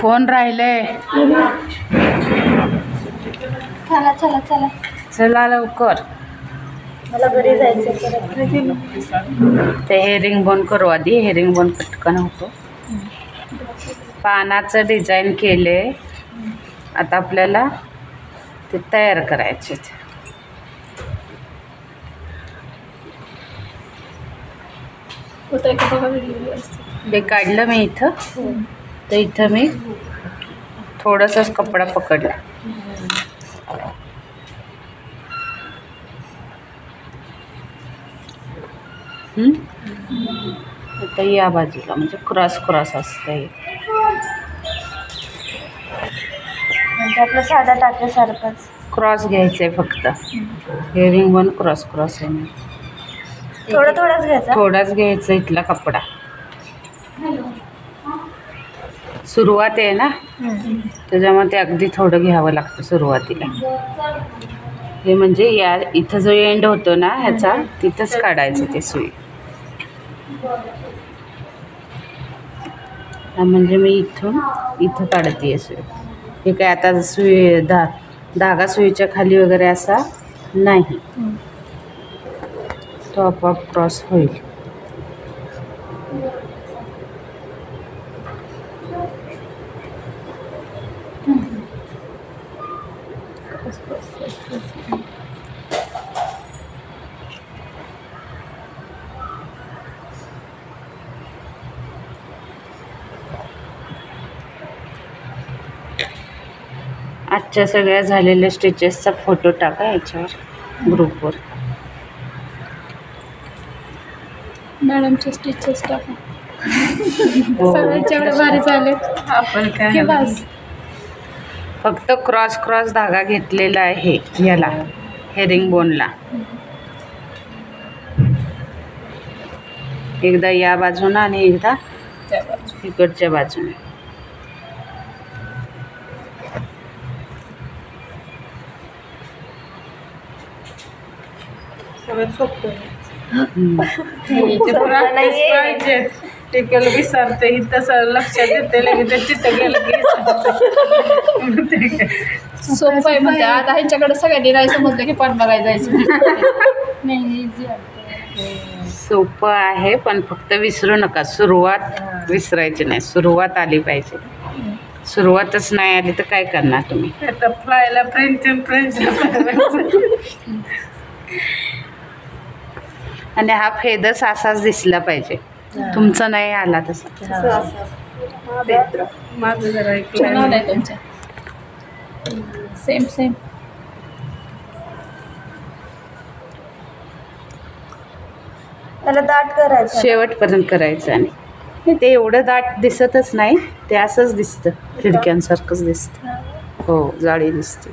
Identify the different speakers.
Speaker 1: कोण राहिले?
Speaker 2: चला चला चला
Speaker 1: चला लवकर.
Speaker 2: मला घरी जायचं.
Speaker 1: ते हेरिंग बोन करू आधी. हेरिंग बोन पटकन होतो. पानाचं डिझाईन केले. आता आपल्याला ते तयार करायचे.
Speaker 2: होतंय का बघा व्हिडिओ.
Speaker 1: ते काढलं मी इथं. तर इथं मी थोडासाच कपडा पकडला. आता या बाजूला म्हणजे क्रॉस क्रॉस असतंय.
Speaker 2: म्हणजे आपलं साधा टाक्यासारखंच
Speaker 1: क्रॉस घ्यायचंय फक्त. हेरिंग वन क्रॉस क्रॉस आहे.
Speaker 2: थोडाच घ्यायचा.
Speaker 1: थोडाच घ्यायचा इथला कपडा. सुरुवात आहे ना, त्याच्यामुळे ते अगदी थोडं घ्यावं लागतं सुरुवातीला. हे म्हणजे या इथं जो एंड होतो ना ह्याचा, तिथंच काढायचं ते सुई. म्हणजे मी इथं काढते सुई. हे काय आता सुई धागा सुईच्या खाली वगैरे असा नाही, तो आपोआप क्रॉस होईल. आजच्या सगळ्या झालेल्या स्टिचेसचा फोटो टाका याच्यावर ग्रुपवर.
Speaker 2: मॅडमचे स्टिचेस टाका. सगळ्यांच्या एवढे भारी झाले.
Speaker 1: आपण काय
Speaker 2: बस
Speaker 1: फक्त क्रॉस क्रॉस धागा घेतलेला आहे याला, हेरिंग बोनला. एकदा या बाजूनं आणि एकदा इकडच्या बाजूने.
Speaker 2: सगळं सोपं.
Speaker 1: टिकल विसरते तसं लक्षात येते लगेच चित्त गेलं की
Speaker 2: सोपं आहे म्हणते. आता ह्यांच्याकडे सगळ्यांनी नाही समजलं की पण बघायला जायचं. नाही इझी आहे.
Speaker 1: सोपं आहे, पण फक्त विसरू नका. सुरुवात विसरायची नाही. सुरुवात आली पाहिजे. सुरुवातच नाही आली तर काय करणार तुम्ही? फ्लायला आणि हा फेदस असाच दिसला पाहिजे. तुमचा नाही आला तसा.
Speaker 2: माझं जरा तुमच्या सेम सेम. त्याला दाट करायचं,
Speaker 1: शेवटपर्यंत करायचं. आणि ते एवढं दाट दिसतच नाही, ते असंच दिसतं, खिडक्यांसारखंच दिसतं. हो, जाळी दिसते.